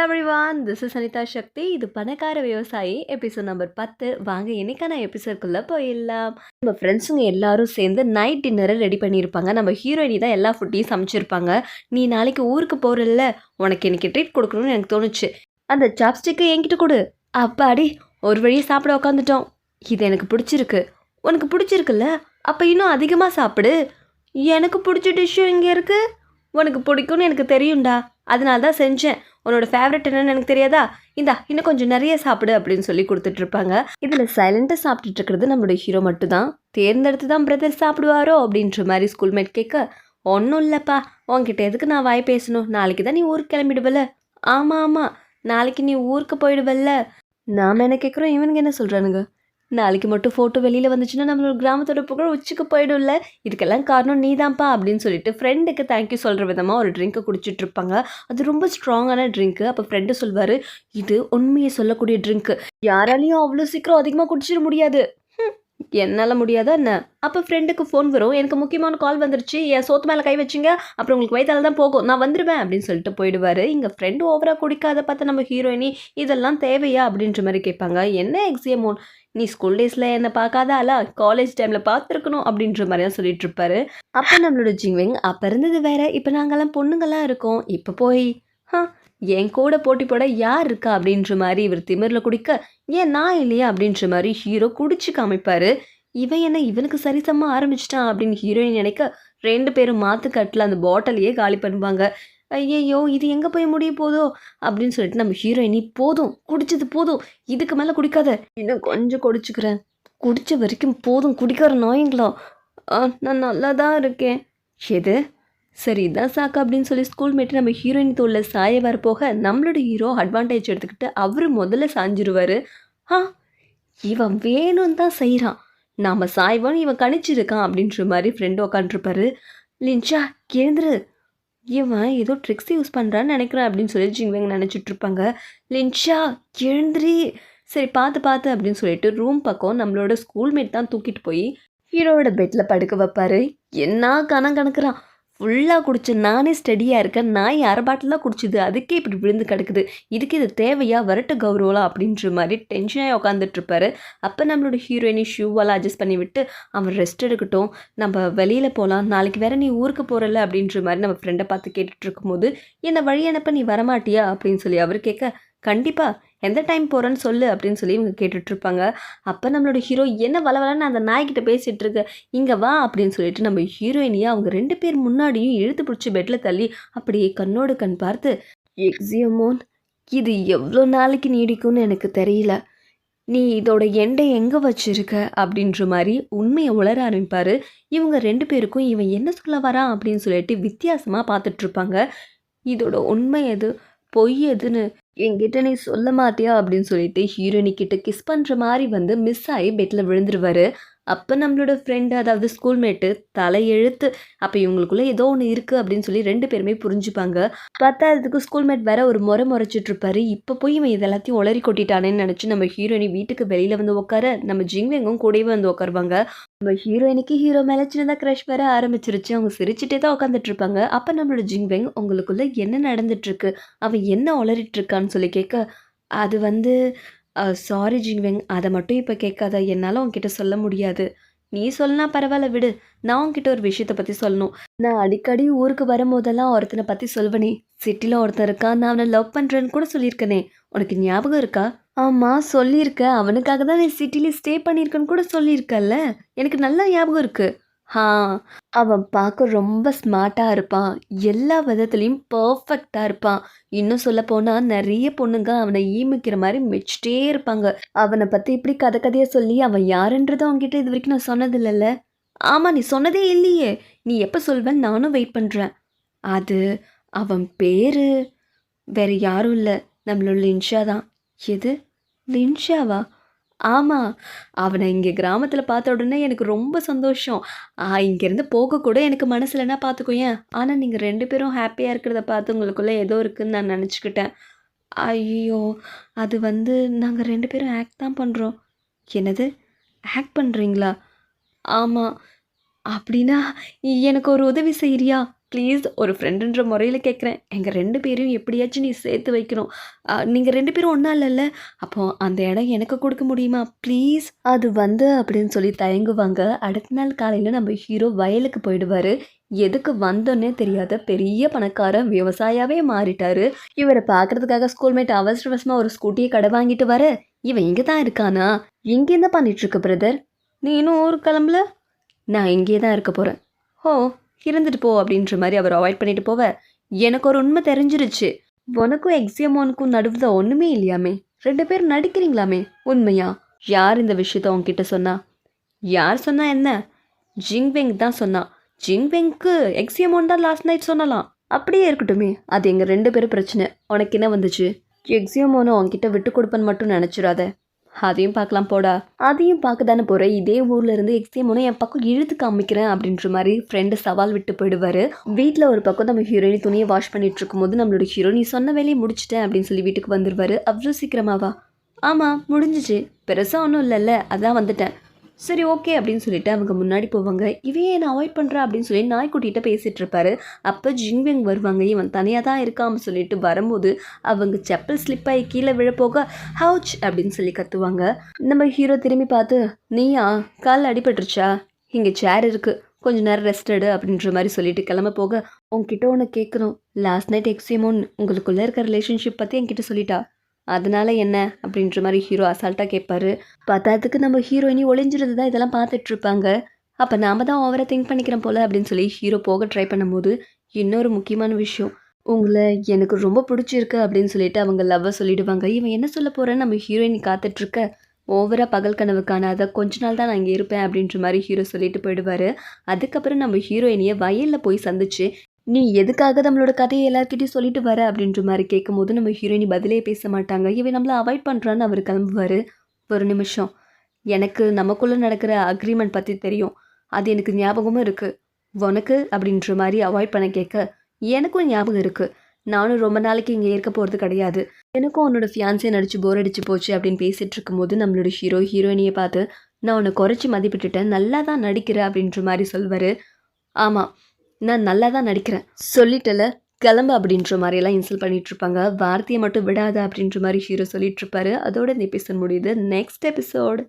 Everyone, this is Anitha சக்தி. இது பணக்கார விவசாயி எபிசோட் நம்பர் 10. வாங்க இன்னைக்கான எபிசோட்குள்ளே போயிடலாம். நம்ம ஃப்ரெண்ட்ஸுங்க எல்லாரும் சேர்ந்து நைட் டின்னரை ரெடி பண்ணியிருப்பாங்க. நம்ம ஹீரோயினி தான் எல்லா ஃபுட்டையும் சமைச்சிருப்பாங்க. நீ நாளைக்கு ஊருக்கு போகிறல்ல, உனக்கு எனக்கு ட்ரீட் கொடுக்கணும்னு எனக்கு தோணுச்சு. அந்த சாப்ஸ்டிக்கை என்கிட்ட கொடு. அப்பாடி, ஒரு வழியை சாப்பிட உக்காந்துட்டோம். இது எனக்கு பிடிச்சிருக்கு. உனக்கு பிடிச்சிருக்குல்ல, அப்போ இன்னும் அதிகமாக சாப்பிடு. எனக்கு பிடிச்ச டிஷ்ஷும் இங்கே இருக்குது. உனக்கு பிடிக்கும்னு எனக்கு தெரியும்டா, அதனால தான் செஞ்சேன். உன்னோட ஃபேவரட் என்னன்னு எனக்கு தெரியாதா? இந்தா இன்னும் கொஞ்சம் நிறைய சாப்பிடு அப்படின்னு சொல்லி கொடுத்துட்ருப்பாங்க. இதில் சைலண்ட்டாக சாப்பிட்டுட்டு இருக்கிறது நம்மளோட ஹீரோ மட்டும்தான். தேர்ந்தெடுத்து தான் பிரதர் சாப்பிடுவாரோ அப்படின்ற மாதிரி ஸ்கூல்மேட் கேட்க, ஒன்றும் இல்லைப்பா, உன்கிட்ட எதுக்கு நான் வாய் பேசணும்? நாளைக்கு தான் நீ ஊருக்கு கிளம்பிடுவல்ல. ஆமாம் ஆமாம், நாளைக்கு நீ ஊருக்கு போயிடுவல்ல. நாம் என்ன கேட்குறோம், இவனுங்க என்ன சொல்கிறானுங்க? நாளைக்கு மட்டும் ஃபோட்டோ வெளியில் வந்துச்சுன்னா நம்மளோட கிராமத்தோட புகழ் உச்சிக்கு போயிடும்ல. இதுக்கெல்லாம் காரணம் நீ தான்ப்பா அப்படின்னு சொல்லிட்டு ஃப்ரெண்டுக்கு தேங்க்யூ சொல்கிற விதமாக ஒரு ட்ரிங்க்கை குடிச்சிட்ருப்பாங்க. அது ரொம்ப ஸ்ட்ராங்கான ட்ரிங்க்கு. அப்போ ஃப்ரெண்டு சொல்வார், இது உண்மையை சொல்லக்கூடிய ட்ரிங்க்கு, யாராலையும் அவ்வளோ சீக்கிரம் அதிகமாக குடிச்சிட முடியாது. என்னால் முடியாதா என்ன? அப்போ ஃப்ரெண்டுக்கு ஃபோன் வரும், எனக்கு முக்கியமான கால் வந்துருச்சு, என் சோத்து மேலே கை வச்சிங்க, அப்புறம் உங்களுக்கு வயிற்றால தான் போகும், நான் வந்துடுவேன் அப்படின்னு சொல்லிட்டு போயிடுவார். இங்கே ஃப்ரெண்டு ஓவராக குடிக்காத பார்த்து நம்ம ஹீரோயினி, இதெல்லாம் தேவையா அப்படின்ற மாதிரி கேட்பாங்க. என்ன எக்ஸியமோன், நீ ஸ்கூல் டேஸில் என்னை பார்க்காதாலா, காலேஜ் டைமில் பார்த்துருக்கணும் அப்படின்ற மாதிரி தான் சொல்லிட்டு இருப்பாரு. அப்போ நம்மளோட ஜிங்விங், அப்போ இருந்தது வேற, இப்போ நாங்கள்லாம் பொண்ணுங்கள்லாம் இருக்கோம், இப்போ போய் என் கூட போட்டி போட யார் இருக்கா அப்படின்ற மாதிரி இவர் திமிரில் குடிக்க, ஏன் நான் இல்லையா அப்படின்ற மாதிரி ஹீரோ குடிச்சு காமிப்பார். இவன் என்ன இவனுக்கு சரிசமாக ஆரம்பிச்சிட்டான் அப்படின்னு ஹீரோயின் நினைக்க, 2 பேரும் மாற்றுக்கட்டில் அந்த பாட்டிலையே காலி பண்ணுவாங்க. ஐயையோ, இது எங்கே போய் முடிய போதோ அப்படின்னு சொல்லிட்டு நம்ம ஹீரோயினி, போதும் குடிச்சது போதும், இதுக்கு மேலே குடிக்காத, இன்னும் கொஞ்சம் குடிச்சுக்கிறேன், குடித்த வரைக்கும் போதும், குடிக்கிற நாயங்களா, நான் நல்லா தான் இருக்கேன். எது சரி இதான் சாக்கா அப்படின்னு சொல்லி ஸ்கூல்மேட்டு நம்ம ஹீரோயின் தோளில் சாய வர போக, நம்மளோட ஹீரோ அட்வான்டேஜ் எடுத்துக்கிட்டு அவர் முதல்ல சாஞ்சிருவார். இவன் வேணும்னு தான் செய்கிறான், நாம் சாய்வான்னு இவன் கணிச்சிருக்கான் அப்படின்ற மாதிரி ஃப்ரெண்டு உக்காண்ட்ருப்பாரு. லின்ச்சா கேந்திரு, இவன் ஏதோ ட்ரிக்ஸ் யூஸ் பண்ணுறான்னு நினைக்கிறேன் அப்படின்னு சொல்லி ஜிங்வெங் நினச்சிட்ருப்பாங்க. லின்ச்சா எழுந்திரி, சரி பார்த்து பார்த்து அப்படின்னு சொல்லிட்டு ரூம் பக்கம் நம்மளோட ஸ்கூல்மேட் தான் தூக்கிட்டு போய் ஹீரோவோட பெட்டில் படுக்க வைப்பார். என்ன கணக்கிறான், ஃபுல்லாக குடிச்சு நானே ஸ்டடியாக இருக்கேன், நான் அரை பாட்டில் தான் குடிச்சிது, அதுக்கே இப்படி விழுந்து கிடக்குது, இதுக்கு இது தேவையா, வரட்டு கௌரவலாம் அப்படின்ற மாதிரி டென்ஷனாக உட்காந்துட்ருப்பாரு. அப்போ நம்மளோட ஹீரோயினி ஷூவெல்லாம் அட்ஜஸ்ட் பண்ணி விட்டு, அவன் ரெஸ்ட் எடுக்கட்டும், நம்ம வெளியில் போகலாம், நாளைக்கு வேறு நீ ஊருக்கு போகிறல அப்படின்ற மாதிரி நம்ம ஃப்ரெண்டை பார்த்து கேட்டுட்டு இருக்கும்போது, என்னை வழி அனுப்ப நீ வரமாட்டியா அப்படின்னு சொல்லி அவர் கேட்க, கண்டிப்பாக எந்த டைம் போகிறேன்னு சொல்லு அப்படின்னு சொல்லி இவங்க கேட்டுட்ருப்பாங்க. அப்போ நம்மளோட ஹீரோ, என்ன வளவலன்னு அந்த நாய்கிட்ட பேசிகிட்டு இருக்க, இங்கே வா அப்படின்னு சொல்லிட்டு நம்ம ஹீரோயினியை அவங்க 2 பேர் முன்னாடியும் இழுத்து பிடிச்சி பெட்டில் தள்ளி அப்படியே கண்ணோடு கண் பார்த்து, எக்ஸியமோன், இது எவ்வளோ நாளைக்கு நீடிக்கும்னு எனக்கு தெரியல, நீ இதோட எண்டை எங்கே வச்சிருக்க அப்படின்ற மாதிரி உண்மையை உளர ஆரம்பிப்பார். இவங்க 2 பேருக்கும் இவன் என்ன சொல்ல வரான் அப்படின்னு சொல்லிட்டு வித்தியாசமாக பார்த்துட்ருப்பாங்க. இதோட உண்மை எது பொய் எதுன்னு என்கிட்ட நீ சொல்ல மாட்டியா அப்படின்னு சொல்லிட்டு ஹீரோயினிக்கிட்ட கிஸ் பண்ணுற மாதிரி வந்து மிஸ் ஆகி பெட்டில் விழுந்துருவார். அப்போ நம்மளோட ஃப்ரெண்டு, அதாவது ஸ்கூல்மேட்டு தலையெழுத்து, அப்போ இவங்களுக்குள்ளே ஏதோ ஒன்று இருக்குது அப்படின்னு சொல்லி 2 பேருமே புரிஞ்சுப்பாங்க. பத்தாததுக்கு ஸ்கூல்மேட் வேற ஒரு முறைச்சிட்ருப்பாரு. இப்போ போய் இவன் இதெல்லாத்தையும் உளறி கொட்டிட்டானேன்னு நினச்சி நம்ம ஹீரோயினி வீட்டுக்கு வெளியில் வந்து உட்கார, நம்ம ஜிங்வெங்கும் கூடவே வந்து உட்காருவாங்க. நம்ம ஹீரோயினிக்கு ஹீரோ மேலே சின்னதாக க்ரஷ் வர ஆரம்பிச்சிருச்சு. அவங்க சிரிச்சுட்டே தான் உட்காந்துட்ருப்பாங்க. அப்போ நம்மளோட ஜிங்வெங், உங்களுக்குள்ளே என்ன நடந்துட்டுருக்கு, அவன் என்ன உளறிட்டுருக்கான்னு சொல்லி கேட்க, அது வந்து சாரி ஜிங்வெங், அதை மட்டும் இப்போ கேட்காத, என்னால் உன்கிட்ட சொல்ல முடியாது. நீ சொல்லனா பரவாயில்ல விடு, நான் உன்கிட்ட ஒரு விஷயத்தை பற்றி சொல்லணும். நான் அடிக்கடி ஊருக்கு வரும்போதெல்லாம் ஒருத்தனை பற்றி சொல்வனே, சிட்டியில் ஒருத்தன் இருக்கான், நான் அவனை லவ் பண்ணுறேன்னு கூட சொல்லியிருக்கனே, உனக்கு ஞாபகம் இருக்கா? ஆமாம் சொல்லியிருக்க, அவனுக்காக தான் நீ சிட்டிலே ஸ்டே பண்ணியிருக்கேன்னு கூட சொல்லியிருக்கல்ல, எனக்கு நல்லா ஞாபகம் இருக்குது. அவன் பார்க்க ரொம்ப ஸ்மார்ட்டாக இருப்பான், எல்லா விதத்துலேயும் பர்ஃபெக்டாக இருப்பான். இன்னும் சொல்லப்போனால் நிறைய பொண்ணுங்க அவனை ஈமிக்கிற மாதிரி மெச்சிட்டே இருப்பாங்க. அவனை பற்றி இப்படி கதையாக சொல்லி அவன் யாருன்றதை அவன்கிட்ட இது வரைக்கும் நான் சொன்னதில்லைல்ல. ஆமாம், நீ சொன்னதே இல்லையே, நீ எப்போ சொல்வேன்னு நானும் வெயிட் பண்ணுறேன். அது அவன் பேர் வேறு யாரும் இல்லை, நம்மளோட லின்ஷா தான். எது, லின்ஷாவா? ஆமாம், அவனை இங்கே கிராமத்தில் பார்த்த உடனே எனக்கு ரொம்ப சந்தோஷம். இங்கேருந்து போகக்கூட எனக்கு மனசுலன்னா பார்த்துக்கோயேன். ஆனால் நீங்கள் 2 பேரும் ஹாப்பியாக இருக்கிறத பார்த்து உங்களுக்குள்ளே ஏதோ இருக்குதுன்னு நான் நினச்சிக்கிட்டேன். ஐயோ, அது வந்து நாங்கள் 2 பேரும் ஆக்ட் தான் பண்ணுறோம். என்னது, ஆக்ட் பண்ணுறீங்களா? ஆமாம். அப்படின்னா எனக்கு ஒரு உதவி செய்கிறியா? ப்ளீஸ் ஒரு ஃப்ரெண்டுன்ற முறையில் கேட்குறேன். எங்கள் 2 பேரையும் எப்படியாச்சும் நீ சேர்த்து வைக்கணும். நீங்கள் 2 பேரும் ஒன்றா இல்லைல்ல? அப்போ அந்த இடம் எனக்கு கொடுக்க முடியுமா ப்ளீஸ்? அது வந்து அப்படின்னு சொல்லி தயங்குவாங்க. அடுத்த நாள் காலையில் நம்ம ஹீரோ வயலுக்கு போயிடுவார். எதுக்கு வந்தோன்னே தெரியாத பெரிய பணக்காரன் விவசாயாவே மாறிட்டாரு. இவரை பார்க்கறதுக்காக ஸ்கூல்மேட் அவசர அவசரமாக ஒரு ஸ்கூட்டியை கடை வாங்கிட்டு வர, இவன் இங்கே தான் இருக்கானா? இங்கே என்ன பண்ணிட்டு இருக்க பிரதர்? நீ இன்னும் ஊருக்கு கிளம்பல? நான் இங்கே தான் இருக்க போகிறேன். ஓ, இருந்துட்டு போ அப்படின்ற மாதிரி அவர் அவாய்ட் பண்ணிட்டு போவ, எனக்கு ஒரு உண்மை தெரிஞ்சிருச்சு. உனக்கும் எக்ஸியமோனுக்கும் நடுவில் ஒன்றுமே இல்லையாமே, 2 பேரும் நடிக்கிறீங்களாமே, உண்மையா? யார் இந்த விஷயத்த உன்கிட்ட சொன்னா? யார் சொன்னா என்ன? ஜிங்வெங் தான் சொன்னா. ஜிங்வெங்க்கு எக்ஸியமோன் தான் லாஸ்ட் நைட் சொன்னலாம். அப்படியே இருக்கட்டுமே, அது எங்கள் 2 பேரும் பிரச்சனை. உனக்கு என்ன வந்துச்சு? எக்ஸியமோனை உன்கிட்ட விட்டு கொடுப்பேன்னு மட்டும் நினச்சிடாத. அதையும் பார்க்கலாம் போடா. அதையும் பார்க்க தானே போகிறேன். இதே ஊரில் இருந்து எக்ஸியமோனை என் பக்கம் இழுத்து காமிக்கிறேன் அப்படின்ற மாதிரி ஃப்ரெண்டு சவால் விட்டு போயிடுவார். வீட்டில் ஒரு பக்கம் நம்ம ஹீரோயினி துணியை வாஷ் பண்ணிட்டு இருக்கும்போது நம்மளோட ஹீரோ நீ சொன்ன வேலையை முடிச்சிட்டேன் அப்படின்னு சொல்லி வீட்டுக்கு வந்துடுவார். அவ்வளோ சீக்கிரமாவா? ஆமாம் முடிஞ்சிச்சு, பெருசாக ஒன்றும் இல்லைல்ல, அதான் வந்துட்டேன். சரி ஓகே அப்படின்னு சொல்லிட்டு அவங்க முன்னாடி போவாங்க. இவையே என்ன அவாய்ட் பண்ணுறா அப்படின்னு சொல்லி நாய்க்குட்டிகிட்ட பேசிகிட்டு இருப்பாரு. அப்போ ஜிங்வெங் வருவாங்க. இவன் தனியாக தான் இருக்கான்னு சொல்லிட்டு வரும்போது அவங்க செப்பல் ஸ்லிப் ஆகி கீழே விழப்போக ஹவுச் அப்படின்னு சொல்லி கத்துவாங்க. நம்ம ஹீரோ திரும்பி பார்த்து நீயா, கால் அடிபட்டுருச்சா? இங்கே சேர் இருக்குது, கொஞ்ச நேரம் ரெஸ்ட் எடு அப்படின்ற மாதிரி சொல்லிட்டு கிளம்ப போக, உங்ககிட்ட ஒன்று கேட்கணும். லாஸ்ட் நைட் எக்ஸியமோன் உங்களுக்குள்ளே இருக்க ரிலேஷன்ஷிப் பற்றி என்கிட்ட சொல்லிட்டா. அதனால என்ன அப்படின்ற மாதிரி ஹீரோ அசால்ட்டாக கேட்பாரு. பத்தாததுக்கு நம்ம ஹீரோயினி ஒளிஞ்சிருந்து தான் இதெல்லாம் பார்த்துட்டு இருப்பாங்க. அப்போ நாம தான் ஓவராக திங்க் பண்ணிக்கிறோம் போல அப்படின்னு சொல்லி ஹீரோ போக ட்ரை பண்ணும்போது இன்னொரு முக்கியமான விஷயம், உங்களை எனக்கு ரொம்ப பிடிச்சிருக்கு அப்படின்னு சொல்லிட்டு அவங்க லவ்வை சொல்லிடுவாங்க. இவன் என்ன சொல்ல போகிறேன்னு நம்ம ஹீரோயினி காத்துட்ருக்க, ஓவராக பகல் கனவு காணாத கொஞ்ச நாள் தான் நான் இங்கே இருப்பேன் அப்படின்ற மாதிரி ஹீரோ சொல்லிட்டு போயிடுவார். அதுக்கப்புறம் நம்ம ஹீரோயினியை வயலில் போய் சந்திச்சு நீ எதுக்காக நம்மளோட கதையை எல்லாருக்கிட்டையும் சொல்லிட்டு வர அப்படின்ற மாதிரி கேட்கும்போது நம்ம ஹீரோயினி பதிலே பேச மாட்டாங்க. இவன் நம்மளை அவாய்ட் பண்ணுறான்னு அவர் கிளம்புவார். ஒரு நிமிஷம், எனக்கு நமக்குள்ளே நடக்கிற அக்ரிமெண்ட் பற்றி தெரியும், அது எனக்கு ஞாபகமும் இருக்குது. உனக்கு அப்படின்ற மாதிரி அவாய்ட் பண்ண கேட்க எனக்கும் ஞாபகம் இருக்குது. நானும் ரொம்ப நாளைக்கு இங்கே இருக்க போகிறது கிடையாது. எனக்கும் உன்னோட ஃபியான்ஸே நடிச்சு போர் அடிச்சு போச்சு அப்படின்னு பேசிகிட்டு இருக்கும்போது நம்மளோட ஹீரோயினியை பார்த்து நான் உன்னை குறைச்சி மதிப்பிட்டுட்டேன், நல்லா தான் நடிக்கிற அப்படின்ற மாதிரி சொல்வார். ஆமாம், நான் நல்லா தான் நடிக்கிறேன் சொல்லிட்டல, கிளம்பு அப்படின்ற மாதிரியெல்லாம் இன்சல்ட் பண்ணிட்டு இருப்பாங்க. வார்த்தையை மட்டும் விடாத அப்படின்ற மாதிரி ஹீரோ சொல்லிட்டு இருப்பாரு. அதோட இந்த எபிசோட் முடியுது. Next episode